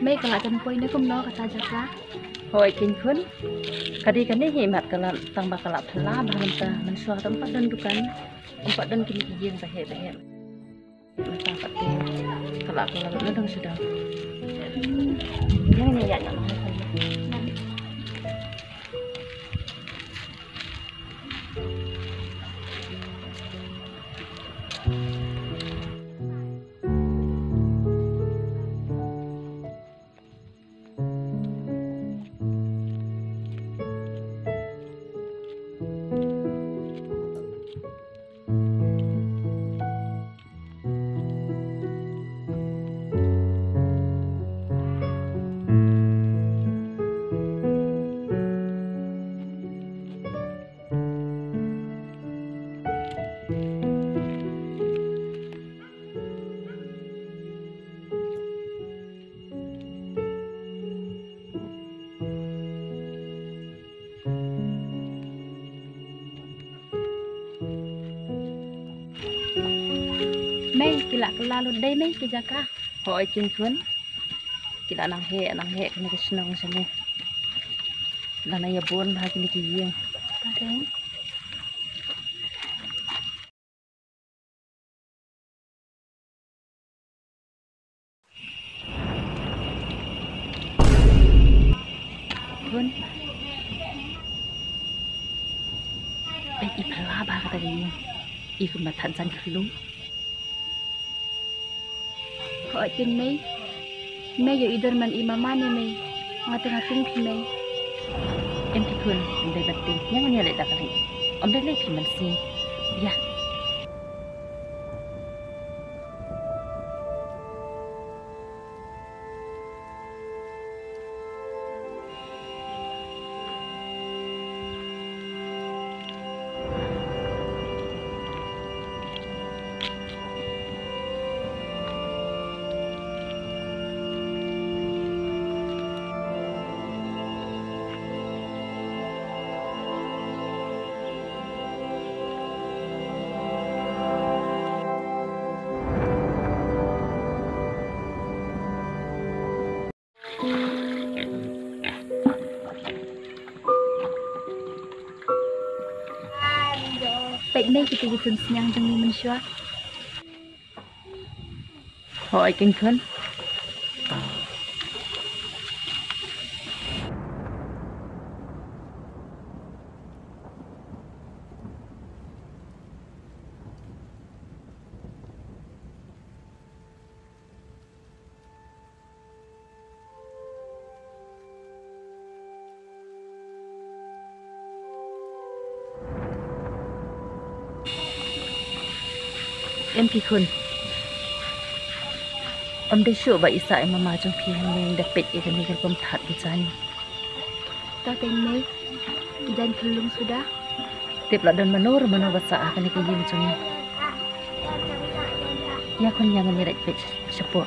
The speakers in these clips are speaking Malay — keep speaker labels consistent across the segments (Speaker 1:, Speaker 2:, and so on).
Speaker 1: mấy cái là chân quay nó không nó kata jaga.
Speaker 2: Hoi kin kun. Kadi kan ni himat kalam tang bakalap thala bahan ta mensua tempat dan dukan. Tempat dan kini kijing bahe. Masa pati kalap kalap nó dong sudah. Yang ni ya nak.
Speaker 1: Mấy cái là lalu đây mấy cái jaga.
Speaker 2: Hoi kin kun. Kita nang he kena kesenang sana. Lana ya bon bah kini kijing.
Speaker 1: Okay.
Speaker 2: Kun. Baik ipala bah kata kijing. Ikut matan san kelung.
Speaker 1: Hỏi tin mấy giờ idol man imama ni mấy ngatung phi mấy
Speaker 2: Em pikun ndai batin yang ni lek dak kali. Om dah lek piman si. Ya.
Speaker 1: Baik mấy kita gisun senyang demi mensua.
Speaker 2: Hoi kin kun. Em pikun. Om dah syuk ba isa mama jong pi hang dapat ikan ni kom that bican.
Speaker 1: Tahu tin mấy dan kelung sudah.
Speaker 2: Tip la dan manur basa akan ikan ni jong. Ya kon yang ni rat pet sepo.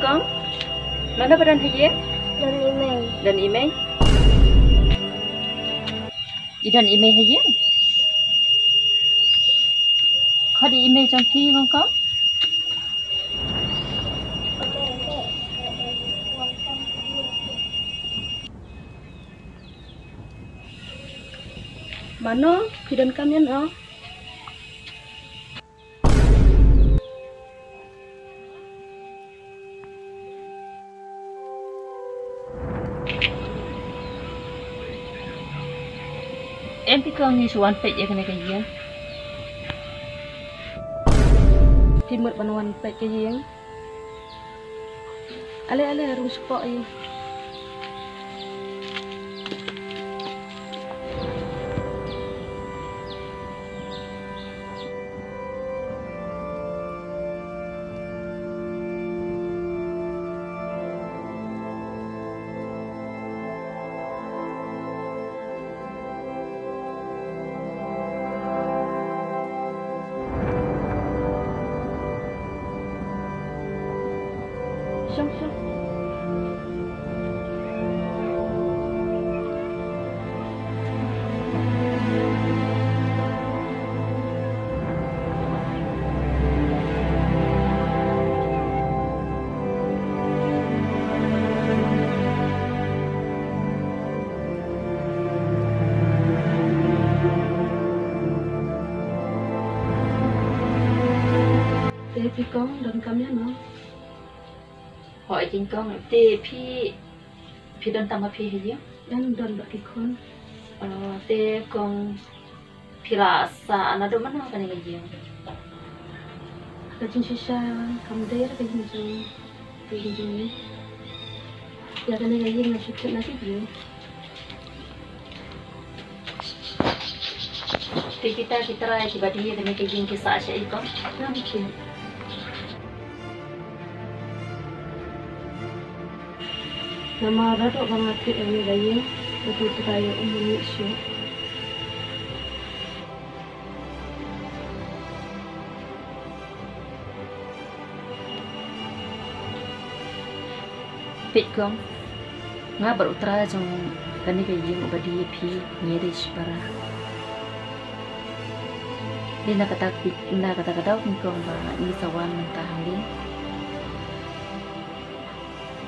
Speaker 2: Kong, mana badan haye? Dan email. Idan email haye? Kau di email jam pi kong?
Speaker 1: Mana kidan kamian oh?
Speaker 2: Em pikir ni suan pet je kena kajian. timut banawan pek ke yang ale harus kok ini Syam. Tapi con dan kami ano hỏi chính con tê phi đơn tâm phi hay dan đơn bạc cái con tê con phi là sa nó đâu mất nào cái này gì là chính sisa cầm đế cái gì ya cái này gì mà sụt nó cái gì thì kita tiba-tiba dengan kejadian kisah Aisyah itu kan mungkin nama radok banget ini gaya betul teraya Indonesia Pitkom nga baru tera jong kani gaya ubadi pi nyerish para dia nak kata daw kong ba ni sawan mentahali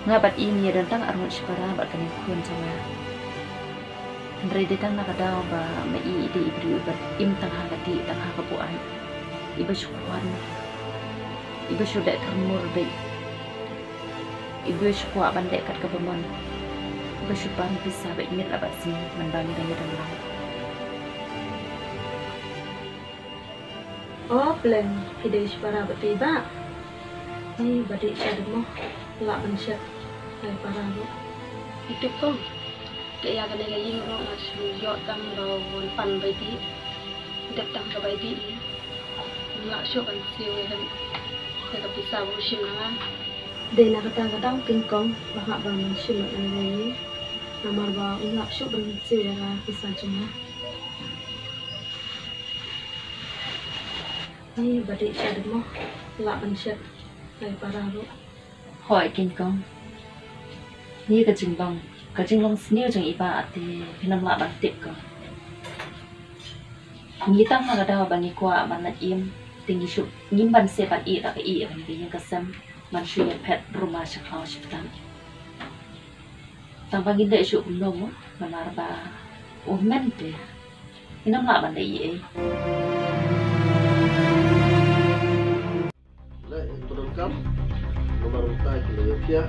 Speaker 2: nga bat ini dan tang arun para bat kani kun sama Andre ditang nakadaw ba mai ide ibri bat im tang hagati tang hakapuan iba syukwan iba syudak termur be iba syukwa bandek kat kabamon iba syupan bisa be mit abat si manbani daya dan lang oh plan ide para batiba ai badik sadmo la anshat ai para itu kong kaya kada gayeng ro asu yo tang ro pan bai di dep tang ka bai di la syo kan siwe han ka bisa bu shim na de na kata kadang kingkong bahak ban shim na ngai namar ba la syo ban siwe na bisa cuma ai badik sadmo la anshat ai para ro hỏi kingkong ni ka jinglong sneer jeng iba ati pinam la ban tip ko ni tang na da ban ni kwa man na im tingi shu nim ban se ban i da ka i ban bi ka sam man shu ya pet rumah shakhaw shiptan tang bangin de shu ulom manar ba o mente pinam la ban dai e
Speaker 3: la turun kam nomor utai kilo ya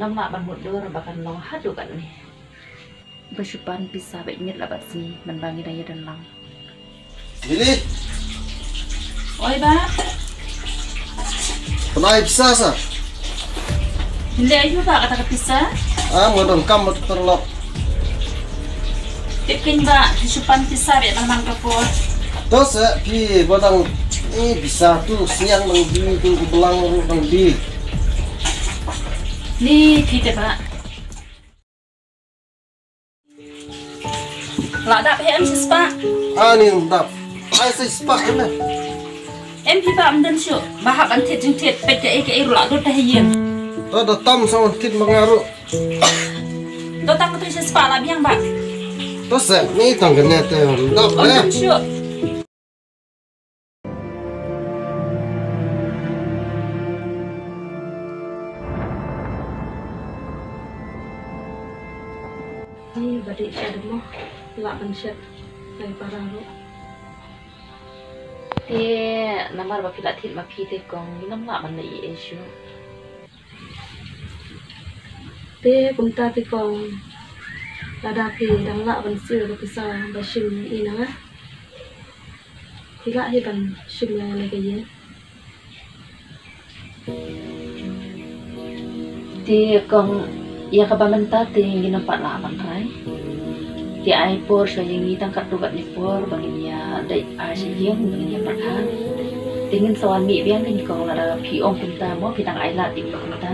Speaker 2: Nam mak ban mudur bahkan long hadu kan ni bersyupan bisa baiknya lah basi menbangi daya dan lang
Speaker 3: Lili
Speaker 2: oi ba
Speaker 3: penai bisa sa
Speaker 2: Lili ayu ba kata bisa
Speaker 3: mau dong kam terlok
Speaker 2: tikin ba bersyupan bisa baik mang kapur
Speaker 3: terus pi bodang ini bisa tuh siang mengdi tuh belang mengdi
Speaker 2: ni kita ba la da em spa
Speaker 3: ni ndap ai sai spa kan
Speaker 2: em pi ba amdan syu bahak an tet jing tet pet ke ru la do ta hiyen
Speaker 3: do tam sama tit mengaruh
Speaker 2: do tang tu spa la biang ba
Speaker 3: Tốt sẽ mấy thằng cái này thì đọc
Speaker 2: Ôi
Speaker 3: đấy.
Speaker 2: đúng chưa? Ini badi ada mah lapan set dari pararu. Dia nama apa kita thit ma phi te kong ni nam la man nei issue. Te punta te kong lada phi dang la ban sir ko sa ba shim ina nga. Tiga hi ban shim yang le ke ye. Dia kong ia kabamenta te ginampak la man rai. Ti ai por so yang ni tangkat dugat ni por bangin ya dai a si yeng bangin ya perhan. Tingin sawan mi biang ni kong la phi om punta mo pi tang ai la ti punta.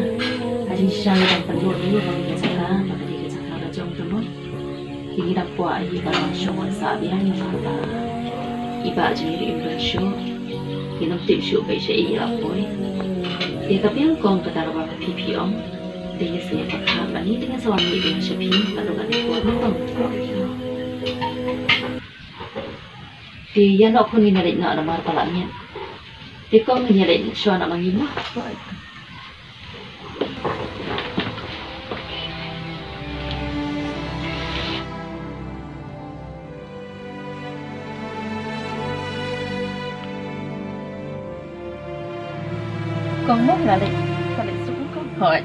Speaker 2: Ajin sang dan penur ni bangin ya saka bangin ya saka da jong tu mo. Tingin dak puak ai ba shong sa biang ni ba. Iba ajin ni imran sho. Ginam tim sho bai se i la poi. Dia kapiang kong kata rawa phi om. Dia saya pakai bani dengan suami dengan Syafi lalu kan buat nonton. Dia nak pun ni nak nama palanya. Dia kau ni nak suara nak manggil mah. Con mốt là đây, con định xuống con hỏi.